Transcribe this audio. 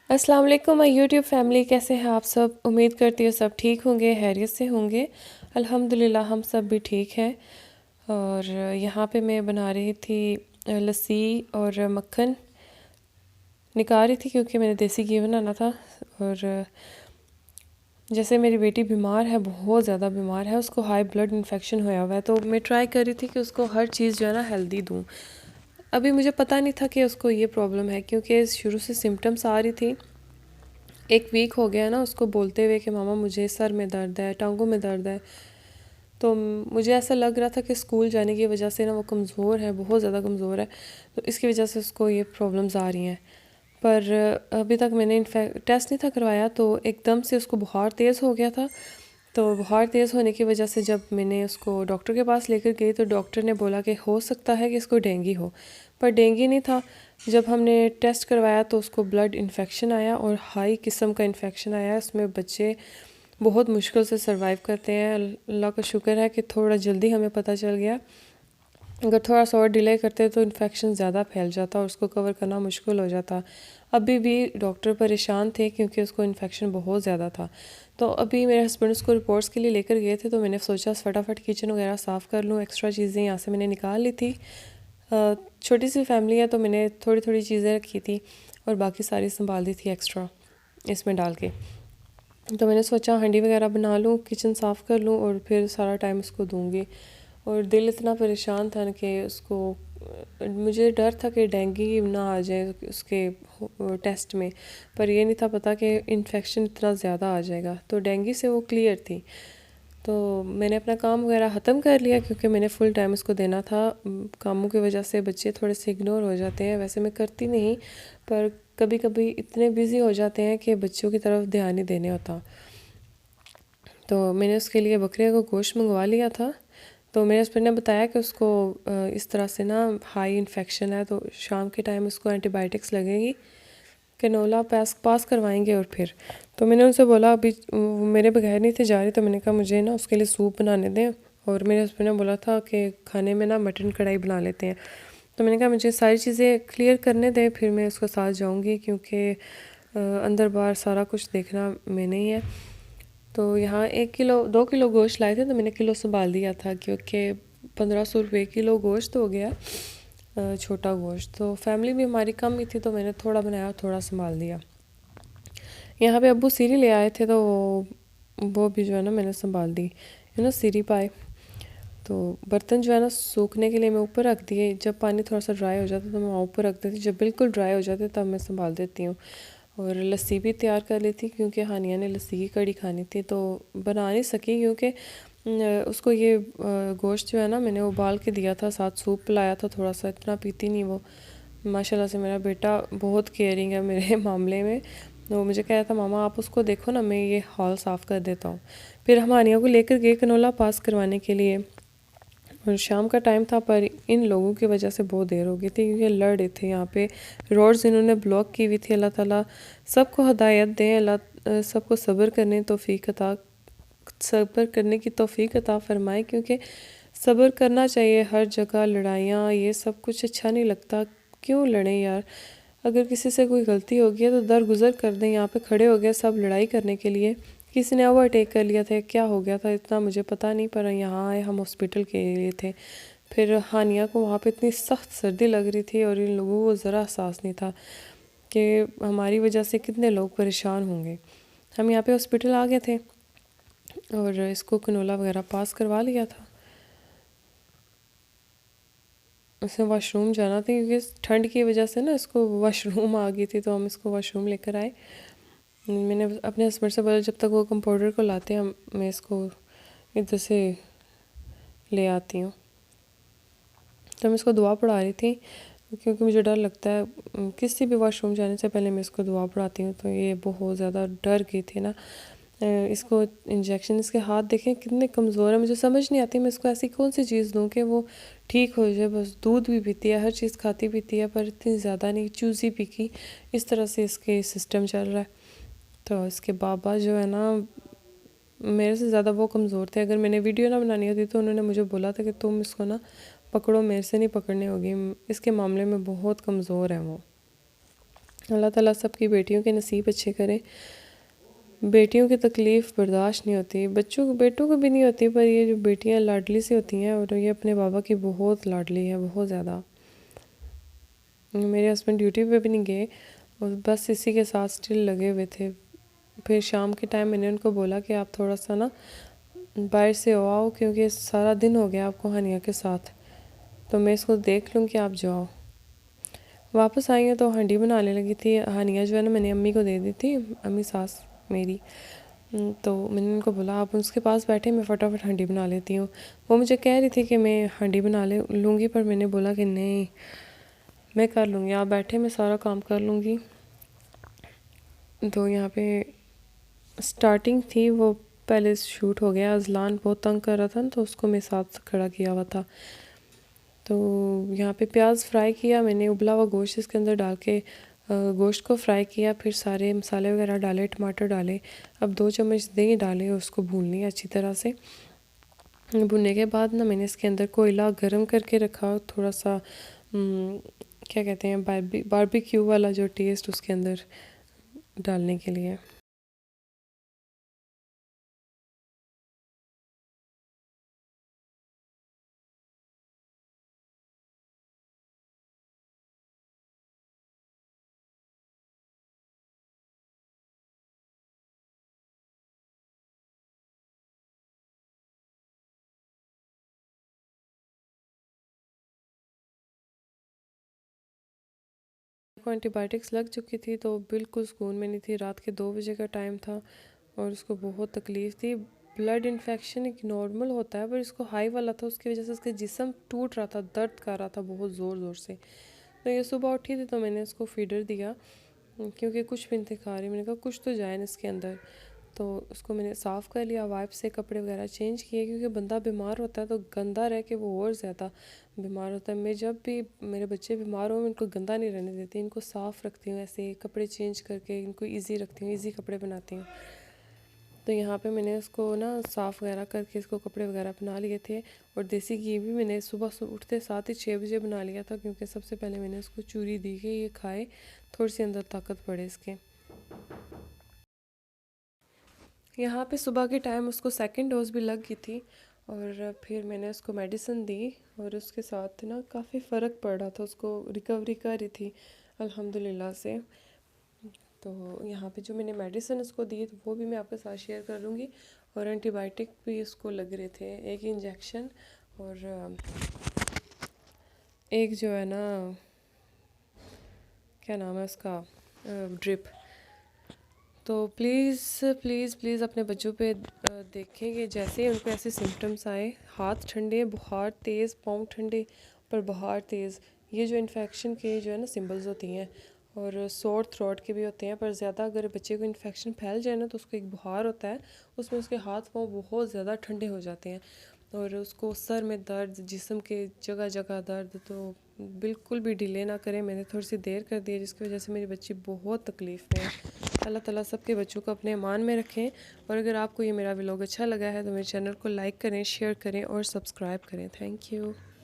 अस्सलाम वालेकुम my YouTube family, कैसे हैं आप सब। उम्मीद करती हूँ सब ठीक होंगे, खैरियत से होंगे। अल्हम्दुलिल्लाह हम सब भी ठीक हैं। और यहाँ पे मैं बना रही थी लस्सी और मक्खन निकाल रही थी क्योंकि मैंने देसी घी बनाना था। और जैसे मेरी बेटी बीमार है, बहुत ज़्यादा बीमार है, उसको हाई ब्लड इन्फेक्शन होया हुआ है, तो मैं ट्राई कर रही थी कि उसको हर चीज़ जो है ना हेल्दी दूँ। अभी मुझे पता नहीं था कि उसको ये प्रॉब्लम है क्योंकि शुरू से सिम्टम्स आ रही थी। एक वीक हो गया ना उसको बोलते हुए कि मामा मुझे सर में दर्द है, टांगों में दर्द है। तो मुझे ऐसा लग रहा था कि स्कूल जाने की वजह से ना वो कमज़ोर है, बहुत ज़्यादा कमज़ोर है, तो इसकी वजह से उसको ये प्रॉब्लम्स आ रही हैं। पर अभी तक मैंने इनफैक्ट टेस्ट नहीं था करवाया, तो एकदम से उसको बुखार तेज़ हो गया था। तो बुखार तेज़ होने की वजह से जब मैंने उसको डॉक्टर के पास लेकर गई तो डॉक्टर ने बोला कि हो सकता है कि इसको डेंगू हो, पर डेंगू नहीं था। जब हमने टेस्ट करवाया तो उसको ब्लड इन्फेक्शन आया और हाई किस्म का इन्फेक्शन आया। इसमें बच्चे बहुत मुश्किल से सरवाइव करते हैं। अल्लाह का शुक्र है कि थोड़ा जल्दी हमें पता चल गया। अगर थोड़ा सा और डिले करते तो इन्फेक्शन ज़्यादा फैल जाता और उसको कवर करना मुश्किल हो जाता। अभी भी डॉक्टर परेशान थे क्योंकि उसको इन्फेक्शन बहुत ज़्यादा था। तो अभी मेरे हस्बैंड उसको रिपोर्ट्स के लिए लेकर गए थे, तो मैंने सोचा फटाफट किचन वगैरह साफ़ कर लूँ। एक्स्ट्रा चीज़ें यहाँ से मैंने निकाल ली थी। छोटी सी फैमिली है तो मैंने थोड़ी थोड़ी चीज़ें रखी थी और बाकी सारी संभाल दी थी एक्स्ट्रा इसमें डाल के। तो मैंने सोचा हांडी वगैरह बना लूँ, किचन साफ़ कर लूँ और फिर सारा टाइम उसको दूँगी। और दिल इतना परेशान था कि उसको मुझे डर था कि डेंगू ना आ जाए उसके टेस्ट में, पर ये नहीं था पता कि इन्फेक्शन इतना ज़्यादा आ जाएगा। तो डेंगू से वो क्लियर थी। तो मैंने अपना काम वगैरह ख़त्म कर लिया क्योंकि मैंने फुल टाइम उसको देना था। कामों की वजह से बच्चे थोड़े से इग्नोर हो जाते हैं। वैसे मैं करती नहीं, पर कभी कभी इतने बिज़ी हो जाते हैं कि बच्चों की तरफ ध्यान नहीं देने होता। तो मैंने उसके लिए बकरे का गोश्त मंगवा लिया था। तो मेरे हस्बैंड ने बताया कि उसको इस तरह से ना हाई इन्फेक्शन है, तो शाम के टाइम उसको एंटीबायोटिक्स लगेगी, कैनोला पास करवाएंगे। और फिर तो मैंने उनसे बोला अभी वो मेरे बगैर नहीं थे जा रही, तो मैंने कहा मुझे ना उसके लिए सूप बनाने दें। और मेरे हस्बैंड ने बोला था कि खाने में ना मटन कढ़ाई बना लेते हैं। तो मैंने कहा मुझे सारी चीज़ें क्लियर करने दें, फिर मैं उसके साथ जाऊँगी क्योंकि अंदर बाहर सारा कुछ देखना मैंने ही है। तो यहाँ 1 किलो 2 किलो गोश्त लाए थे, तो मैंने किलो संभाल दिया था क्योंकि 1500 रुपये किलो गोश्त हो गया, छोटा गोश्त। तो फैमिली भी हमारी कम ही थी, तो मैंने थोड़ा बनाया, थोड़ा संभाल दिया। यहाँ पे अब्बू सीरी ले आए थे, तो वो भी जो है ना मैंने संभाल दी, है ना, सीरी पाए। तो बर्तन जो है ना सूखने के लिए मैं ऊपर रख दिए। जब पानी थोड़ा सा ड्राई हो जाता तो मैं वहाँ ऊपर रख देती, जब बिल्कुल ड्राई हो जाते तब मैं संभाल देती हूँ। और लस्सी भी तैयार कर ली थी क्योंकि हानिया ने लस्सी की कड़ी खानी थी, तो बना नहीं सकी क्योंकि उसको ये गोश्त जो है ना मैंने उबाल के दिया था, साथ सूप पिलाया था थोड़ा सा, इतना पीती नहीं वो। माशाल्लाह से मेरा बेटा बहुत केयरिंग है मेरे मामले में। तो मुझे कह रहा था मामा आप उसको देखो ना, मैं ये हॉल साफ़ कर देता हूँ। फिर हम हानिया को लेकर गए कनोला पास करवाने के लिए, और शाम का टाइम था, पर इन लोगों की वजह से बहुत देर हो गई थी क्योंकि लड़ रहे थे यहाँ पे। रोड्स इन्होंने ब्लॉक की हुई थी। अल्लाह ताला सबको हदायत दें, अल्लाह सबको सब्र करने की तौफीक अता फरमाए, क्योंकि सब्र करना चाहिए हर जगह। लड़ाइयाँ ये सब कुछ अच्छा नहीं लगता। क्यों लड़ें यार। अगर किसी से कोई गलती हो गई है तो दरगुजर कर दें। यहाँ पे खड़े हो गए सब लड़ाई करने के लिए। किसी ने ओवरटेक कर लिया था, क्या हो गया था इतना मुझे पता नहीं, पर यहाँ आए हम हॉस्पिटल के लिए थे। फिर हानिया को वहाँ पे इतनी सख्त सर्दी लग रही थी और इन लोगों को ज़रा एहसास नहीं था कि हमारी वजह से कितने लोग परेशान होंगे। हम यहाँ पे हॉस्पिटल आ गए थे और इसको कनोला वगैरह पास करवा लिया था। उसे वॉशरूम जाना था क्योंकि ठंड की वजह से ना इसको वॉशरूम आ गई थी, तो हम इसको वॉशरूम लेकर आए। मैंने अपने हस्बैंड से बोला जब तक वो कंपाउंडर को लाते हैं मैं इसको इधर से ले आती हूँ। तो मैं इसको दुआ पढ़ा रही थी क्योंकि मुझे डर लगता है किसी भी वॉशरूम जाने से पहले मैं इसको दुआ पढ़ाती हूँ। तो ये बहुत ज़्यादा डर गई थी ना। इसको इंजेक्शन, इसके हाथ देखें कितने कमज़ोर है। मुझे समझ नहीं आती मैं इसको ऐसी कौन सी चीज़ दूँ कि वो ठीक हो जाए। बस दूध भी पीती है, हर चीज़ खाती पीती है, पर इतनी ज़्यादा नहीं, चूज़ी पी की इस तरह से इसके सिस्टम चल रहा है। तो इसके बाबा जो है ना मेरे से ज़्यादा वो कमज़ोर थे। अगर मैंने वीडियो ना बनानी होती तो उन्होंने मुझे बोला था कि तुम इसको ना पकड़ो, मेरे से नहीं पकड़ने होगी। इसके मामले में बहुत कमज़ोर है वो। अल्लाह ताला सबकी बेटियों के नसीब अच्छे करे। बेटियों की तकलीफ़ बर्दाश्त नहीं होती, बेटों को भी नहीं होती, पर ये जो बेटियां लाडली सी होती हैं, और ये अपने बाबा की बहुत लाडली है, बहुत ज़्यादा। मेरे हस्बैंड ड्यूटी पे भी नहीं गए और बस इसी के साथ स्टिल लगे हुए थे। फिर शाम के टाइम मैंने उनको बोला कि आप थोड़ा सा ना बाहर से आओ, क्योंकि सारा दिन हो गया आपको हानिया के साथ, तो मैं इसको देख लूँ कि आप जाओ। वापस आई हैं तो हांडी बनाने लगी थी। हानिया जो है ना मैंने अम्मी को दे दी थी, अम्मी सास मेरी। तो मैंने उनको बोला आप उसके पास बैठे, मैं फटाफट हांडी बना लेती हूँ। वो मुझे कह रही थी कि मैं हांडी बना ले लूँगी, पर मैंने बोला कि नहीं, मैं कर लूँगी, आप बैठे, मैं सारा काम कर लूँगी। तो यहाँ पे स्टार्टिंग थी, वो पहले शूट हो गया। अजलान बहुत तंग कर रहा था ना, तो उसको मैं साथ खड़ा किया हुआ था। तो यहाँ पे प्याज फ्राई किया मैंने, उबला हुआ गोश्त इसके अंदर डाल के गोश्त को फ्राई किया, फिर सारे मसाले वगैरह डाले, टमाटर डाले, अब 2 चम्मच दही डाले, उसको भून लिया अच्छी तरह से। भुनने के बाद ना मैंने इसके अंदर कोयला गर्म करके रखा, थोड़ा सा क्या कहते हैं, बारबेक्यू वाला जो टेस्ट उसके अंदर डालने के लिए। को एंटीबायोटिक्स लग चुकी थी, तो बिल्कुल सुकून में नहीं थी। रात के 2 बजे का टाइम था और उसको बहुत तकलीफ़ थी। ब्लड इन्फेक्शन एक नॉर्मल होता है, पर इसको हाई वाला था, उसकी वजह से उसका जिस्म टूट रहा था, दर्द कर रहा था बहुत ज़ोर ज़ोर से। तो ये सुबह उठी थी तो मैंने उसको फीडर दिया, क्योंकि कुछ भी नहीं खा रही। मैंने कहा कुछ तो जाए ना इसके अंदर, तो उसको मैंने साफ़ कर लिया, वाइप से कपड़े वगैरह चेंज किए, क्योंकि बंदा बीमार होता है तो गंदा रह के वो और ज़्यादा बीमार होता है। मैं जब भी मेरे बच्चे बीमार हो, मैं इनको गंदा नहीं रहने देती, इनको साफ़ रखती हूँ, ऐसे कपड़े चेंज करके इनको ईजी रखती हूँ, ईजी कपड़े बनाती हूँ। तो यहाँ पे मैंने उसको ना साफ़ वगैरह करके इसको कपड़े वगैरह बना लिए थे। और देसी घी भी मैंने सुबह उठते साथ ही 6 बजे बना लिया था, क्योंकि सबसे पहले मैंने उसको चूरी दी कि ये खाए, थोड़ी सी अंदर ताकत पड़े इसके। यहाँ पे सुबह के टाइम उसको सेकंड डोज भी लग गई थी, और फिर मैंने उसको मेडिसिन दी, और उसके साथ ना काफ़ी फ़र्क पड़ रहा था, उसको रिकवरी कर रही थी अल्हम्दुलिल्लाह से। तो यहाँ पे जो मैंने मेडिसिन उसको दी, तो वो भी मैं आपके साथ शेयर कर लूँगी। और एंटीबायोटिक भी उसको लग रहे थे, एक इंजेक्शन और एक जो है ना, क्या नाम है उसका, ड्रिप। तो प्लीज़ प्लीज़ प्लीज़ अपने बच्चों पे देखें कि जैसे ही उनको ऐसे सिम्टम्स आए, हाथ ठंडे, बुखार तेज़, पाँव ठंडे पर बुखार तेज़, ये जो इन्फेक्शन के जो है ना सिम्बल्स होती हैं, और सोर थ्रोट के भी होते हैं। पर ज़्यादा अगर बच्चे को इन्फेक्शन फैल जाए ना, तो उसको एक बुखार होता है, उसमें उसके हाथ पाँव बहुत ज़्यादा ठंडे हो जाते हैं, और उसको सर में दर्द, जिस्म के जगह जगह दर्द। तो बिल्कुल भी डिले ना करें, मैंने थोड़ी सी देर कर दी है, जिसकी वजह से मेरी बच्ची बहुत तकलीफ़ में है। अल्लाह ताला सबके बच्चों को अपने ईमान में रखें। और अगर आपको ये मेरा व्लॉग अच्छा लगा है तो मेरे चैनल को लाइक करें, शेयर करें और सब्सक्राइब करें। Thank you.